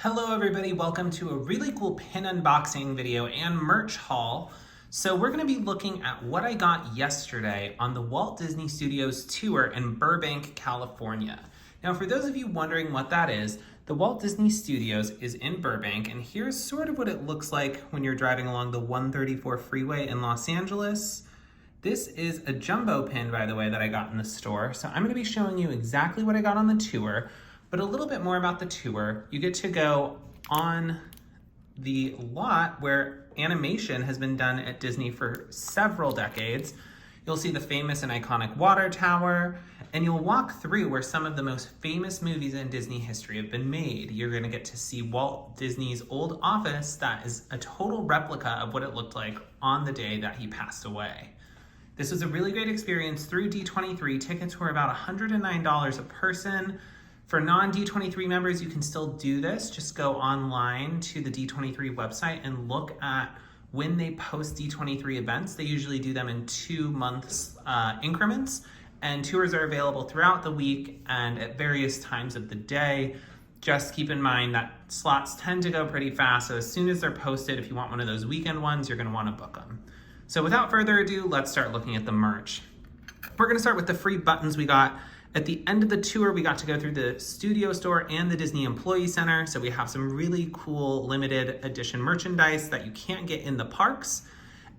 Hello everybody, welcome to a really cool pin unboxing video and merch haul. So we're going to be looking at what I got yesterday on the Walt Disney Studios tour in Burbank, California. Now for those of you wondering what that is, the Walt Disney Studios is in Burbank, and here's sort of what it looks like when you're driving along the 134 freeway in Los Angeles. This is a jumbo pin, by the way, that I got in the store. So I'm going to be showing you exactly what I got on the tour. But a little bit more about the tour. You get to go on the lot where animation has been done at Disney for several decades. You'll see the famous and iconic water tower, and you'll walk through where some of the most famous movies in Disney history have been made. You're gonna get to see Walt Disney's old office that is a total replica of what it looked like on the day that he passed away. This was a really great experience through D23. Tickets were about $109 a person. For non-D23 members, you can still do this. Just go online to the D23 website and look at when they post D23 events. They usually do them in 2 months increments, and tours are available throughout the week and at various times of the day. Just keep in mind that slots tend to go pretty fast, so as soon as they're posted, if you want one of those weekend ones, you're gonna wanna book them. So without further ado, let's start looking at the merch. We're gonna start with the free buttons we got. At the end of the tour, we got to go through the studio store and the Disney Employee Center. So we have some really cool limited edition merchandise that you can't get in the parks.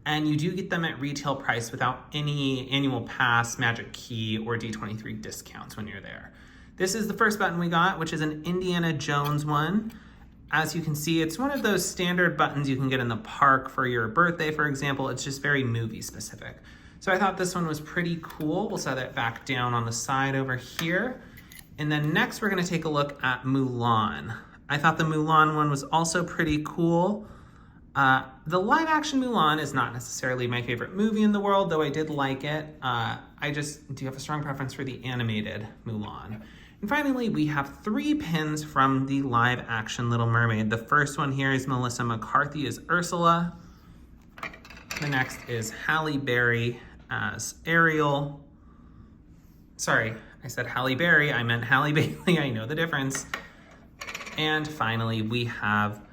And you do get them at retail price without any annual pass, magic key, or D23 discounts when you're there. This is the first button we got, which is an Indiana Jones one. As you can see, it's one of those standard buttons you can get in the park for your birthday, for example. It's just very movie specific. So I thought this one was pretty cool. We'll set that back down on the side over here. And then next we're gonna take a look at Mulan. I thought the Mulan one was also pretty cool. The live action Mulan is not necessarily my favorite movie in the world, though I did like it. I just do have a strong preference for the animated Mulan. And finally, we have 3 pins from the live action Little Mermaid. The first one here is Melissa McCarthy as Ursula. The next is Halle Berry as Ariel. Sorry, I said Halle Berry, I meant Halle Bailey, I know the difference. And finally, we have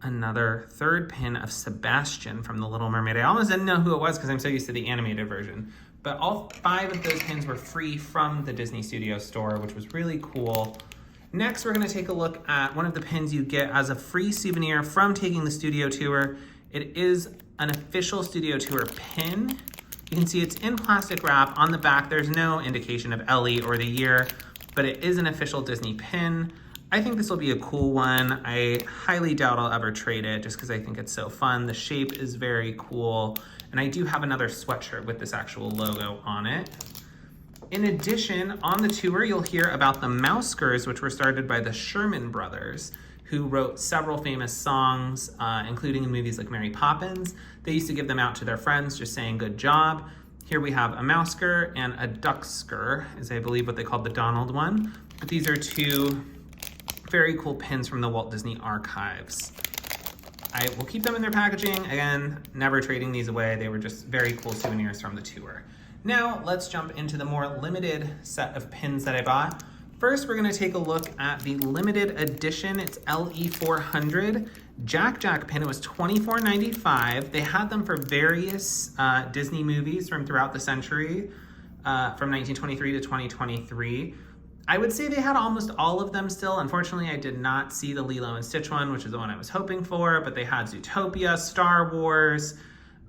another 3rd pin of Sebastian from The Little Mermaid. I almost didn't know who it was because I'm so used to the animated version. But all 5 of those pins were free from the Disney Studios store, which was really cool. Next, we're gonna take a look at one of the pins you get as a free souvenir from taking the studio tour. It is an official studio tour pin. You can see it's in plastic wrap. On the back, there's no indication of Ellie or the year, but it is an official Disney pin. I think this will be a cool one. I highly doubt I'll ever trade it just because I think it's so fun. The shape is very cool. And I do have another sweatshirt with this actual logo on it. In addition, on the tour, you'll hear about the Mousekers, which were started by the Sherman Brothers, who wrote several famous songs, including in movies like Mary Poppins. They used to give them out to their friends, just saying good job. Here we have a Mouseker and a Ducksker, is I believe what they called the Donald one. But these are 2 very cool pins from the Walt Disney Archives. I will keep them in their packaging. Again, never trading these away. They were just very cool souvenirs from the tour. Now, let's jump into the more limited set of pins that I bought. First, we're gonna take a look at the limited edition. It's LE400 Jack Jack pin. It was $24.95. They had them for various Disney movies from throughout the century, from 1923 to 2023. I would say they had almost all of them still. Unfortunately, I did not see the Lilo and Stitch one, which is the one I was hoping for, but they had Zootopia, Star Wars,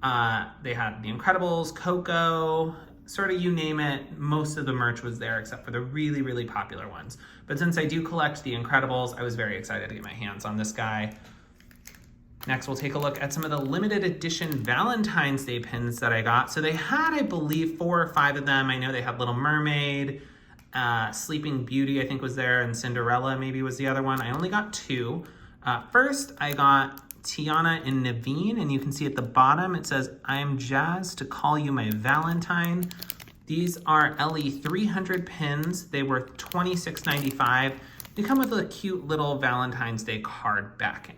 they had The Incredibles, Coco, sort of you name it, most of the merch was there except for the really, really popular ones. But since I do collect The Incredibles, I was very excited to get my hands on this guy. Next, we'll take a look at some of the limited edition Valentine's Day pins that I got. So they had, I believe, 4 or 5 of them. I know they had Little Mermaid, Sleeping Beauty, I think was there, and Cinderella maybe was the other one. I only got 2. First, I got Tiana and Naveen, and you can see at the bottom it says, "I'm jazzed to call you my Valentine." These are LE300 pins. They were $26.95. They come with a cute little Valentine's Day card backing.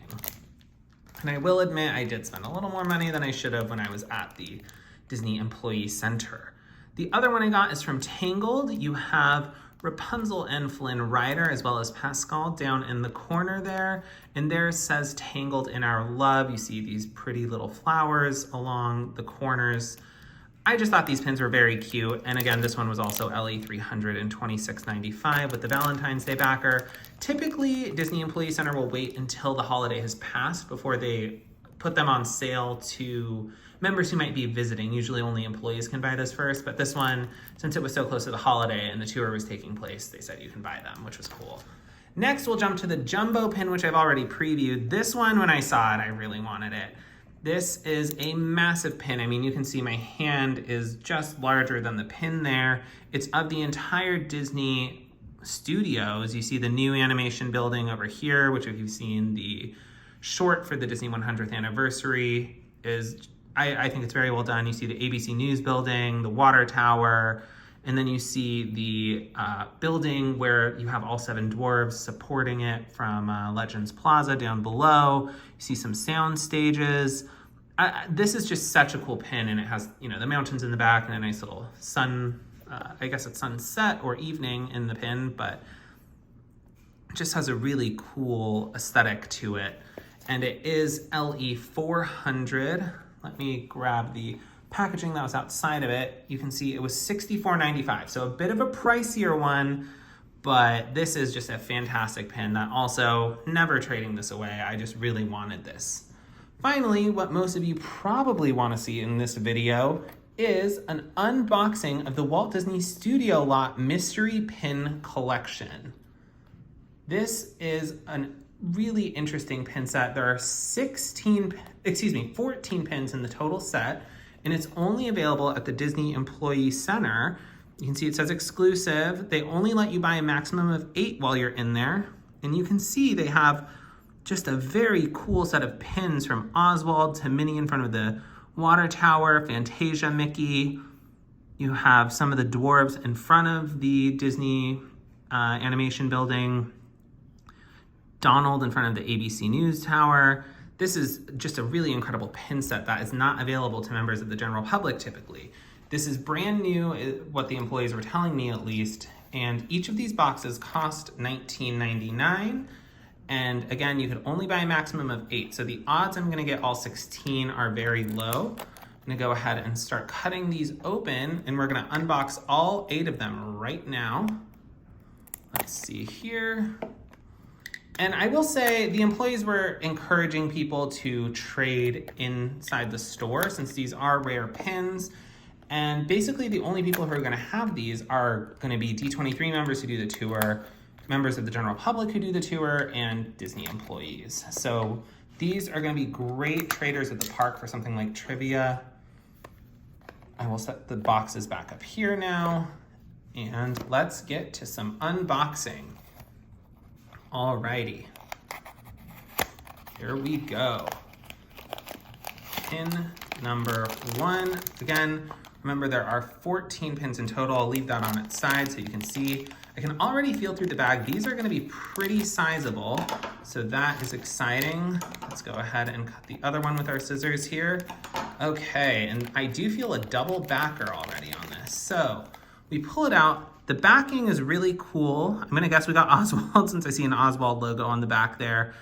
And I will admit I did spend a little more money than I should have when I was at the Disney Employee Center. The other one I got is from Tangled. You have Rapunzel and Flynn Rider, as well as Pascal down in the corner there. And there says Tangled in Our Love. You see these pretty little flowers along the corners. I just thought these pins were very cute. And again, this one was also LE 326.95 with the Valentine's Day backer. Typically, Disney Employee Center will wait until the holiday has passed before they put them on sale to members who might be visiting. Usually only employees can buy this first, but this one, since it was so close to the holiday and the tour was taking place, they said you can buy them, which was cool. Next, we'll jump to the jumbo pin, which I've already previewed. This one, when I saw it, I really wanted it. This is a massive pin. I mean, you can see my hand is just larger than the pin there. It's of the entire Disney Studios. You see the new animation building over here, which if you've seen the short for the Disney 100th anniversary is, I think it's very well done. You see the ABC News building, the water tower, and then you see the building where you have all 7 dwarves supporting it from Legends Plaza down below. You see some sound stages. This is just such a cool pin, and it has, you know, the mountains in the back and a nice little sun, I guess it's sunset or evening in the pin, but it just has a really cool aesthetic to it. And it is LE 400. Let me grab the packaging that was outside of it. You can see it was $64.95, so a bit of a pricier one, but this is just a fantastic pin that also never trading this away. I just really wanted this. Finally, what most of you probably want to see in this video is an unboxing of the Walt Disney Studio Lot Mystery Pin Collection. This is a really interesting pin set. There are 14 pins in the total set, and it's only available at the Disney Employee Center. You can see it says exclusive. They only let you buy a maximum of 8 while you're in there. And you can see they have just a very cool set of pins from Oswald to Minnie in front of the water tower, Fantasia Mickey. You have some of the dwarves in front of the Disney animation building, Donald in front of the ABC News tower. This is just a really incredible pin set that is not available to members of the general public typically. This is brand new, what the employees were telling me at least, and each of these boxes cost $19.99. And again, you could only buy a maximum of 8. So the odds I'm gonna get all 16 are very low. I'm gonna go ahead and start cutting these open, and we're gonna unbox all 8 of them right now. Let's see here. And I will say the employees were encouraging people to trade inside the store since these are rare pins. And basically the only people who are gonna have these are gonna be D23 members who do the tour, members of the general public who do the tour, and Disney employees. So these are gonna be great traders at the park for something like trivia. I will set the boxes back up here now, and let's get to some unboxing. Alrighty, here we go. Pin number 1. Again, remember there are 14 pins in total. I'll leave that on its side so you can see. I can already feel through the bag. These are gonna be pretty sizable, so that is exciting. Let's go ahead and cut the other one with our scissors here. Okay, and I do feel a double backer already on this. So we pull it out. The backing is really cool. I'm gonna guess we got Oswald since I see an Oswald logo on the back there.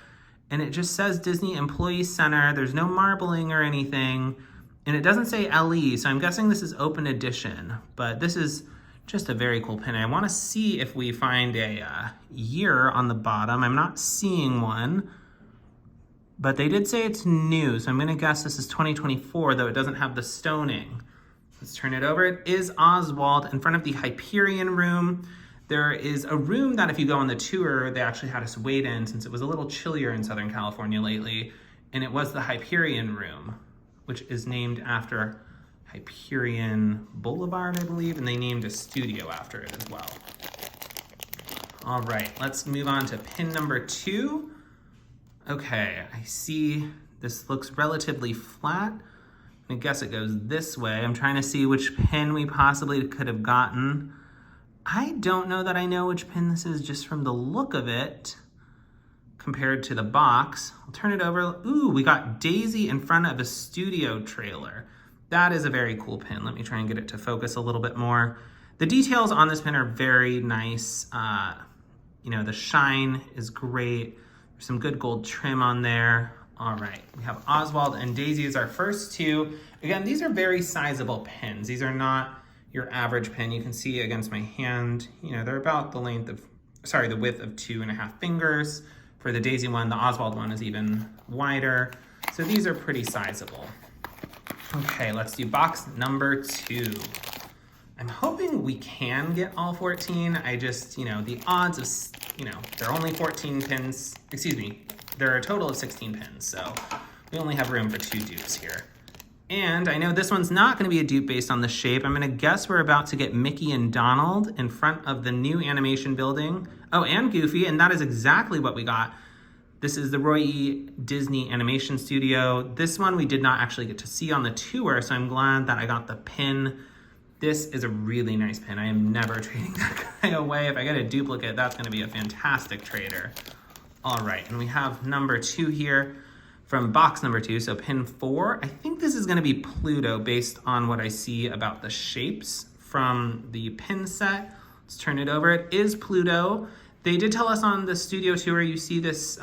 And it just says Disney Employee Center. There's no marbling or anything. And it doesn't say LE, so I'm guessing this is open edition. But this is just a very cool pin. I wanna see if we find a year on the bottom. I'm not seeing one, but they did say it's new. So I'm gonna guess this is 2024, though it doesn't have the stoning. Let's turn it over. It is Oswald in front of the Hyperion room. There is a room that if you go on the tour, they actually had us wait in since it was a little chillier in Southern California lately. And it was the Hyperion room, which is named after Hyperion Boulevard, I believe, and they named a studio after it as well. All right, let's move on to pin number 2. Okay, I see this looks relatively flat. I guess it goes this way. I'm trying to see which pin we possibly could have gotten. I don't know that I know which pin this is just from the look of it compared to the box. I'll turn it over. Ooh, we got Daisy in front of a studio trailer. That is a very cool pin. Let me try and get it to focus a little bit more. The details on this pin are very nice. You know, the shine is great. There's some good gold trim on there. All right, we have Oswald and Daisy as our first two. Again, these are very sizable pins. These are not your average pin. You can see against my hand, you know, they're about the width of 2.5 fingers. For the Daisy one, the Oswald one is even wider. So these are pretty sizable. Okay, let's do box number 2. I'm hoping we can get all 14. I just, you know, the odds of, you know, there are only 14 pins, excuse me, there are a total of 16 pins, so we only have room for 2 dupes here. And I know this one's not gonna be a dupe based on the shape. I'm gonna guess we're about to get Mickey and Donald in front of the new animation building. Oh, and Goofy, and that is exactly what we got. This is the Roy E. Disney Animation Studio. This one we did not actually get to see on the tour, so I'm glad that I got the pin. This is a really nice pin. I am never trading that guy away. If I get a duplicate, that's gonna be a fantastic trader. All right, and we have number 2 here from box number 2, so pin 4. I think this is gonna be Pluto based on what I see about the shapes from the pin set. Let's turn it over. It is Pluto. They did tell us on the studio tour, you see this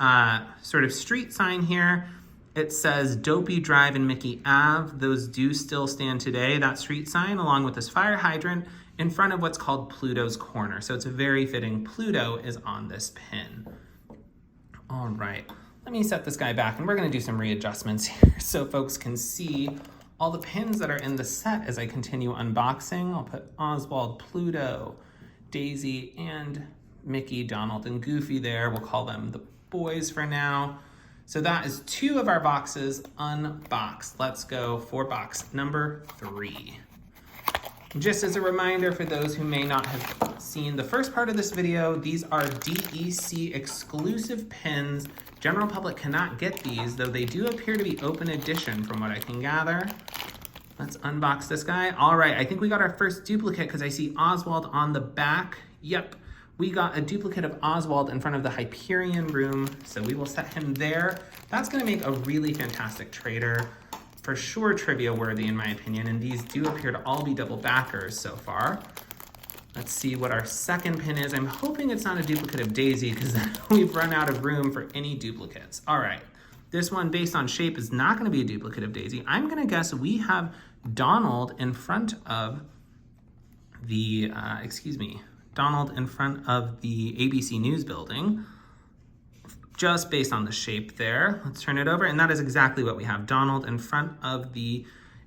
sort of street sign here. It says Dopey Drive and Mickey Ave. Those do still stand today, that street sign, along with this fire hydrant in front of what's called Pluto's Corner. So it's very fitting Pluto is on this pin. All right, let me set this guy back and we're gonna do some readjustments here so folks can see all the pins that are in the set as I continue unboxing. I'll put Oswald, Pluto, Daisy, and Mickey, Donald, and Goofy there. We'll call them the boys for now. So that is 2 of our boxes unboxed. Let's go for box number 3. Just as a reminder for those who may not have seen the first part of this video, these are DEC exclusive pins. General public cannot get these, though they do appear to be open edition from what I can gather. Let's unbox this guy. All right, I think we got our first duplicate because I see Oswald on the back. Yep, we got a duplicate of Oswald in front of the Hyperion room, so we will set him there. That's gonna make a really fantastic trader. For sure trivia worthy in my opinion, and these do appear to all be double backers so far. Let's see what our second pin is. I'm hoping it's not a duplicate of Daisy because we've run out of room for any duplicates. All right, this one based on shape is not gonna be a duplicate of Daisy. I'm gonna guess we have Donald in front of the, Donald in front of the ABC News building. Just based on the shape there. Let's turn it over, and that is exactly what we have. Donald in front of the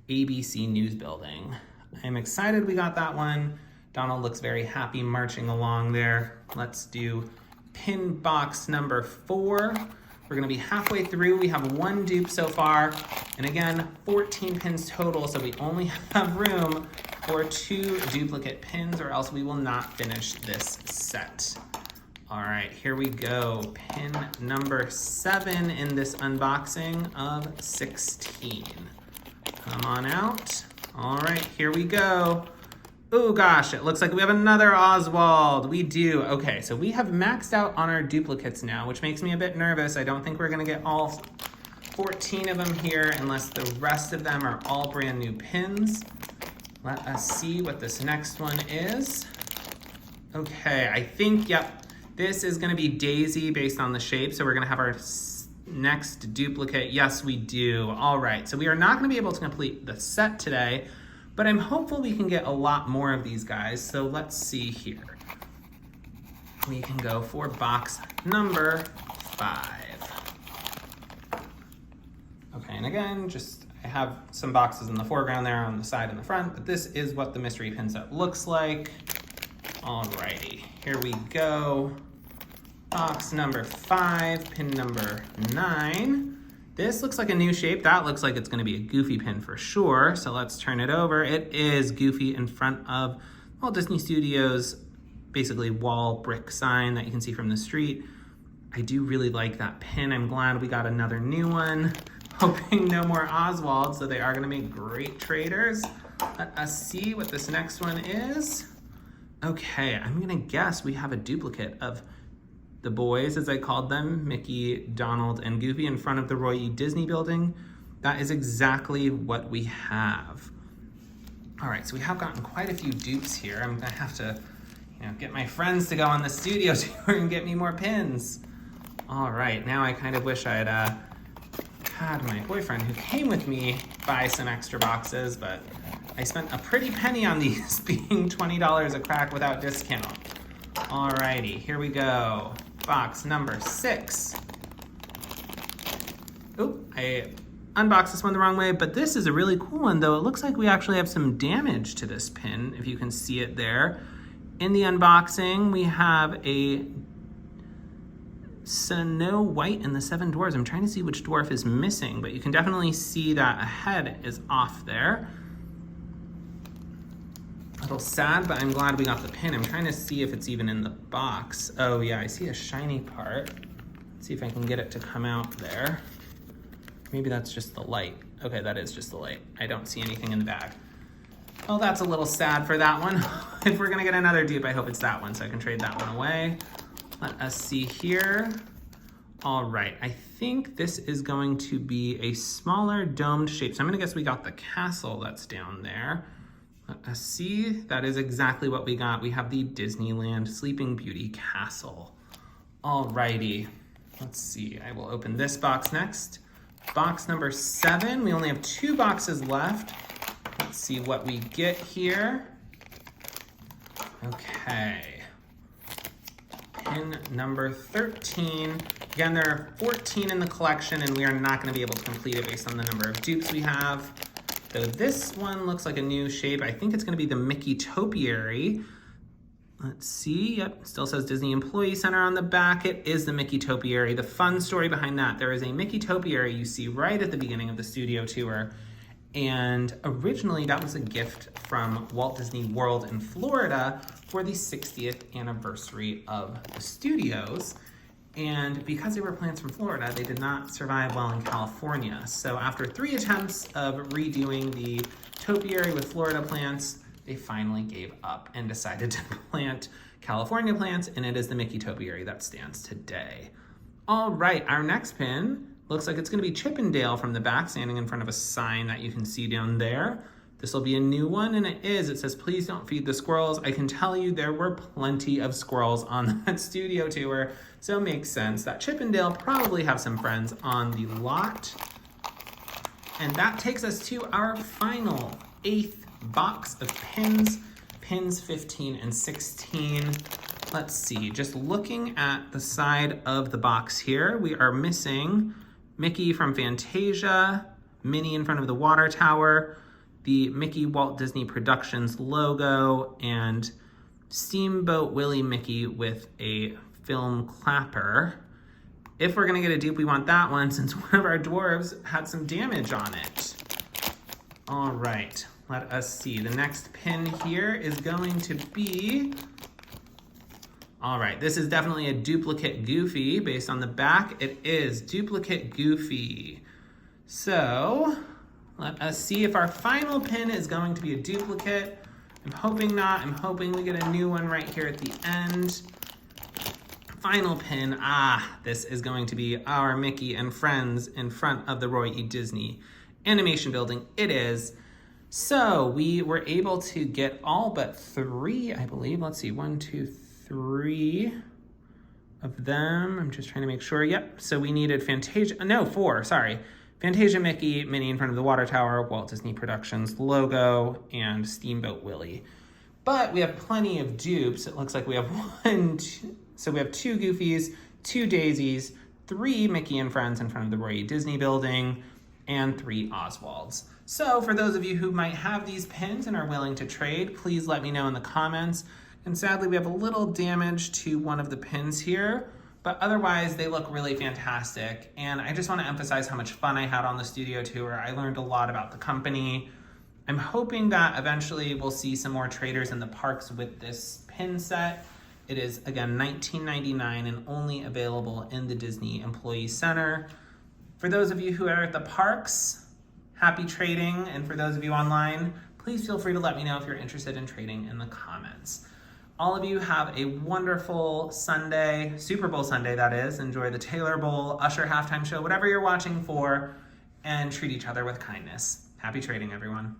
ABC News building. I'm excited we got that one. Donald looks very happy marching along there. Let's do pin box number 4. We're gonna be halfway through. We have 1 dupe so far, and again, 14 pins total, so we only have room for 2 duplicate pins, or else we will not finish this set. All right, here we go. Pin number 7 in this unboxing of 16. Come on out. All right, here we go. Oh gosh, it looks like we have another Oswald. We do. Okay, so we have maxed out on our duplicates now, which makes me a bit nervous. I don't think we're gonna get all 14 of them here unless the rest of them are all brand new pins. Let us see what this next one is. Okay, I think, yep. This is gonna be Daisy based on the shape, so we're gonna have our next duplicate. Yes, we do. All right, so we are not gonna be able to complete the set today, but I'm hopeful we can get a lot more of these guys, so let's see here. We can go for box number 5. Okay, and again, I have some boxes in the foreground there on the side and the front, but this is what the mystery pin set looks like. Alrighty, here we go. Box number 5, pin number 9. This looks like a new shape. That looks like it's gonna be a Goofy pin for sure. So let's turn it over. It is Goofy in front of Walt Disney Studios, basically wall brick sign that you can see from the street. I do really like that pin. I'm glad we got another new one. Hoping no more Oswald, so they are gonna make great traders. Let us see what this next one is. Okay, I'm gonna guess we have a duplicate of the boys, as I called them, Mickey, Donald, and Goofy in front of the Roy E. Disney building. That is exactly what we have. All right, so we have gotten quite a few dupes here. I'm gonna have to, get my friends to go on the studio tour and get me more pins. All right, now I kind of wish I had my boyfriend who came with me buy some extra boxes, but I spent a pretty penny on these being $20 a crack without discount. Alrighty, here we go. Box number 6. Oop, I unboxed this one the wrong way, but this is a really cool one though. It looks like we actually have some damage to this pin, if you can see it there. In the unboxing, we have a Snow White and the 7 Dwarfs. I'm trying to see which dwarf is missing, but you can definitely see that a head is off there. A little sad, but I'm glad we got the pin. I'm trying to see if it's even in the box. Oh yeah, I see a shiny part. Let's see if I can get it to come out there. Maybe that's just the light. Okay, that is just the light. I don't see anything in the bag. Oh, that's a little sad for that one. If we're gonna get another dupe, I hope it's that one so I can trade that one away. Let us see here. All right, I think this is going to be a smaller domed shape. So I'm gonna guess we got the castle that's down there. Let us see, that is exactly what we got. We have the Disneyland Sleeping Beauty Castle. All righty, let's see. I will open this box next. Box number 7, we only have 2 boxes left. Let's see what we get here. Okay. Pin number 13. Again, there are 14 in the collection and we are not gonna be able to complete it based on the number of dupes we have. So this one looks like a new shape. I think it's gonna be the Mickey Topiary. Let's see, yep, still says Disney Employee Center on the back. It is the Mickey Topiary. The fun story behind that, there is a Mickey Topiary you see right at the beginning of the studio tour. And originally that was a gift from Walt Disney World in Florida for the 60th anniversary of the studios. And because they were plants from Florida, they did not survive well in California. So after 3 attempts of redoing the topiary with Florida plants, they finally gave up and decided to plant California plants, and it is the Mickey Topiary that stands today. All right, our next pin looks like it's gonna be Chippendale from the back, standing in front of a sign that you can see down there. This will be a new one, and it is. It says, please don't feed the squirrels. I can tell you there were plenty of squirrels on that studio tour, so it makes sense that Chippendale probably have some friends on the lot. And that takes us to our final 8th box of pins, pins 15 and 16. Let's see, just looking at the side of the box here, we are missing Mickey from Fantasia, Minnie in front of the water tower, the Mickey Walt Disney Productions logo, and Steamboat Willie Mickey with a film clapper. If we're gonna get a dupe, we want that one since one of our dwarves had some damage on it. All right, let us see. The next pin here is going to be, all right, this is definitely a duplicate Goofy based on the back. It is duplicate Goofy. So let us see if our final pin is going to be a duplicate. I'm hoping not. I'm hoping we get a new one right here at the end. Final pin, this is going to be our Mickey and Friends in front of the Roy E. Disney Animation Building. It is. So we were able to get all but 3, I believe. Let's see, 1, 2, 3 of them. I'm just trying to make sure. Yep, so we needed Fantasia, no, 4, sorry. Fantasia Mickey, Minnie in front of the water tower, Walt Disney Productions logo, and Steamboat Willie. But we have plenty of dupes. It looks like we have 1, 2, so we have 2 Goofies, 2 Daisies, 3 Mickey and Friends in front of the Roy E. Disney Building, and 3 Oswalds. So for those of you who might have these pins and are willing to trade, please let me know in the comments. And sadly, we have a little damage to one of the pins here, but otherwise they look really fantastic. And I just want to emphasize how much fun I had on the studio tour. I learned a lot about the company. I'm hoping that eventually we'll see some more traders in the parks with this pin set. It is, again, $19.99 and only available in the Disney Employee Center. For those of you who are at the parks, happy trading. And for those of you online, please feel free to let me know if you're interested in trading in the comments. All of you have a wonderful Sunday, Super Bowl Sunday that is. Enjoy the Taylor Bowl, Usher halftime show, whatever you're watching for, and treat each other with kindness. Happy trading, everyone.